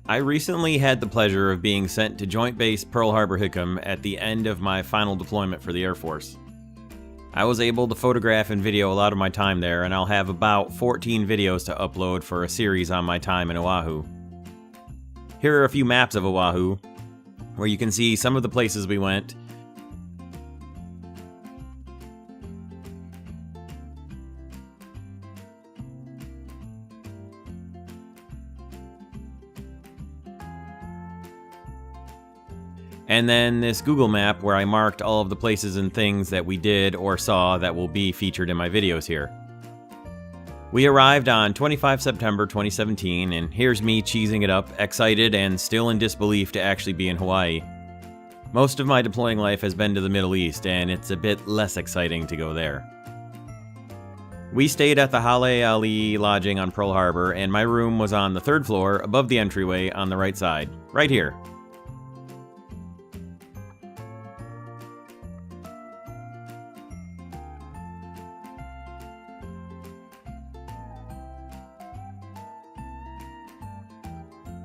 I recently had the pleasure of being sent to Joint Base Pearl Harbor Hickam at the end of my final deployment for the Air Force. I was able to photograph and video a lot of my time there, and I'll have about 14 videos to upload for a series on my time in Oahu. Here are a few maps of Oahu, where you can see some of the places we went. And then this Google map where I marked all of the places and things that we did or saw that will be featured in my videos here. We arrived on 25 September 2017, and here's me cheesing it up, excited and still in disbelief to actually be in Hawaii. Most of my deploying life has been to the Middle East, and it's a bit less exciting to go there. We stayed at the Hawai'i lodging on Pearl Harbor, and my room was on the 3rd floor above the entryway on the right side, right here.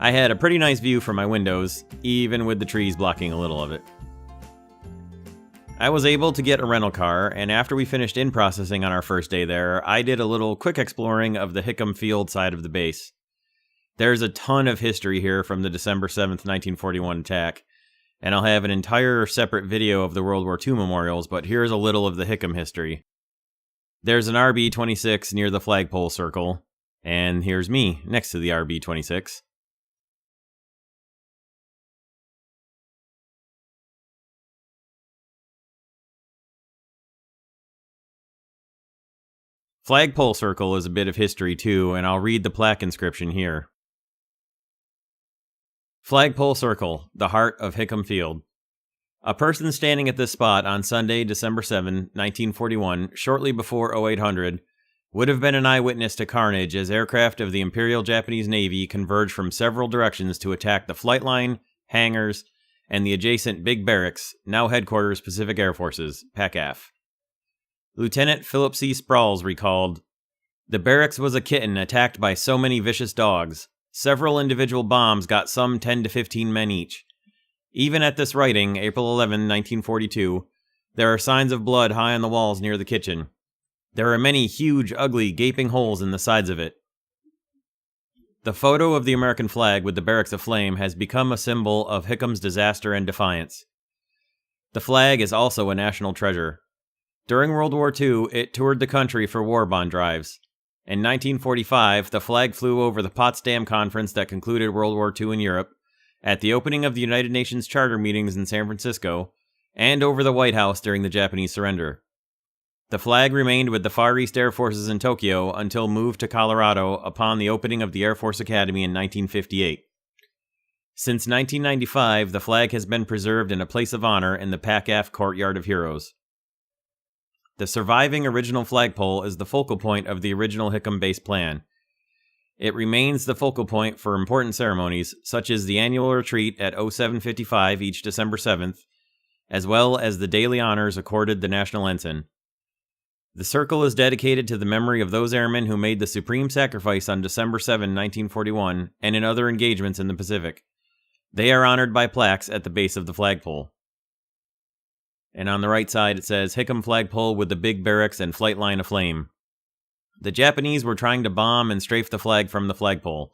I had a pretty nice view from my windows, even with the trees blocking a little of it. I was able to get a rental car, and after we finished in-processing on our first day there, I did a little quick exploring of the Hickam Field side of the base. There's a ton of history here from the December 7th, 1941 attack, and I'll have an entire separate video of the World War II memorials, but here's a little of the Hickam history. There's an RB-26 near the flagpole circle, and here's me next to the RB-26. Flagpole Circle is a bit of history too, and I'll read the plaque inscription here. Flagpole Circle, the heart of Hickam Field. A person standing at this spot on Sunday, December 7, 1941, shortly before 0800, would have been an eyewitness to carnage as aircraft of the Imperial Japanese Navy converged from several directions to attack the flight line, hangars, and the adjacent Big Barracks, now headquarters Pacific Air Forces, PACAF. Lieutenant Philip C. Sprawls recalled, "The barracks was a kitten attacked by so many vicious dogs. Several individual bombs got some 10 to 15 men each. Even at this writing, April 11, 1942, there are signs of blood high on the walls near the kitchen. There are many huge, ugly, gaping holes in the sides of it." The photo of the American flag with the barracks aflame has become a symbol of Hickam's disaster and defiance. The flag is also a national treasure. During World War II, it toured the country for war bond drives. In 1945, the flag flew over the Potsdam Conference that concluded World War II in Europe, at the opening of the United Nations Charter meetings in San Francisco, and over the White House during the Japanese surrender. The flag remained with the Far East Air Forces in Tokyo until moved to Colorado upon the opening of the Air Force Academy in 1958. Since 1995, the flag has been preserved in a place of honor in the PACAF Courtyard of Heroes. The surviving original flagpole is the focal point of the original Hickam base plan. It remains the focal point for important ceremonies, such as the annual retreat at 0755 each December 7th, as well as the daily honors accorded the national ensign. The circle is dedicated to the memory of those airmen who made the supreme sacrifice on December 7, 1941, and in other engagements in the Pacific. They are honored by plaques at the base of the flagpole. And on the right side it says, Hickam flagpole with the big barracks and flight line aflame. The Japanese were trying to bomb and strafe the flag from the flagpole.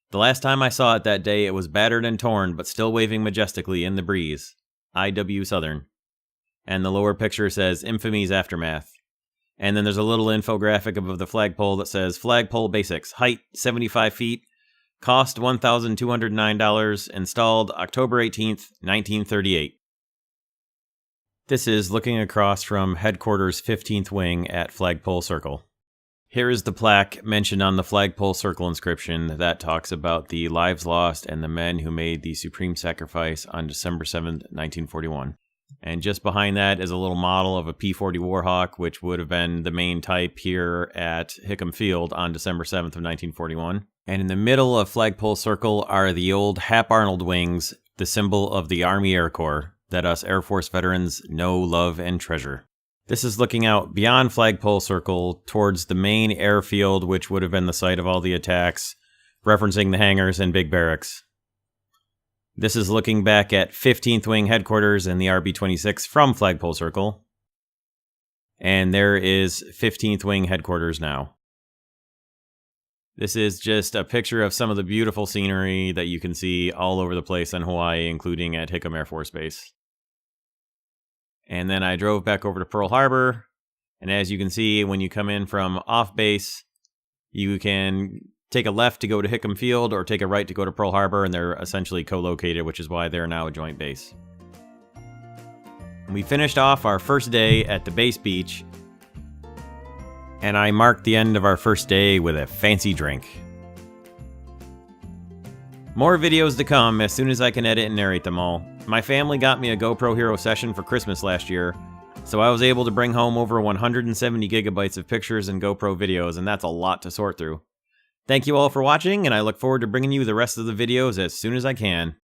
The last time I saw it that day, it was battered and torn, but still waving majestically in the breeze. I.W. Southern. And the lower picture says, Infamy's Aftermath. And then there's a little infographic above the flagpole that says, Flagpole Basics, height 75 feet, cost $1,209, installed October 18th, 1938. This is looking across from Headquarters 15th Wing at Flagpole Circle. Here is the plaque mentioned on the Flagpole Circle inscription that talks about the lives lost and the men who made the supreme sacrifice on December 7th, 1941. And just behind that is a little model of a P-40 Warhawk, which would have been the main type here at Hickam Field on December 7th of 1941. And in the middle of Flagpole Circle are the old Hap Arnold wings, the symbol of the Army Air Corps that us Air Force veterans know, love, and treasure. This is looking out beyond Flagpole Circle towards the main airfield, which would have been the site of all the attacks, referencing the hangars and big barracks. This is looking back at 15th Wing Headquarters and the RB-26 from Flagpole Circle. And there is 15th Wing Headquarters now. This is just a picture of some of the beautiful scenery that you can see all over the place in Hawaii, including at Hickam Air Force Base. And then I drove back over to Pearl Harbor. And as you can see, when you come in from off base, you can take a left to go to Hickam Field or take a right to go to Pearl Harbor, and they're essentially co-located, which is why they're now a joint base. We finished off our first day at the base beach, and I marked the end of our first day with a fancy drink. More videos to come as soon as I can edit and narrate them all. My family got me a GoPro Hero Session for Christmas last year, so I was able to bring home over 170 gigabytes of pictures and GoPro videos, and that's a lot to sort through. Thank you all for watching, and I look forward to bringing you the rest of the videos as soon as I can.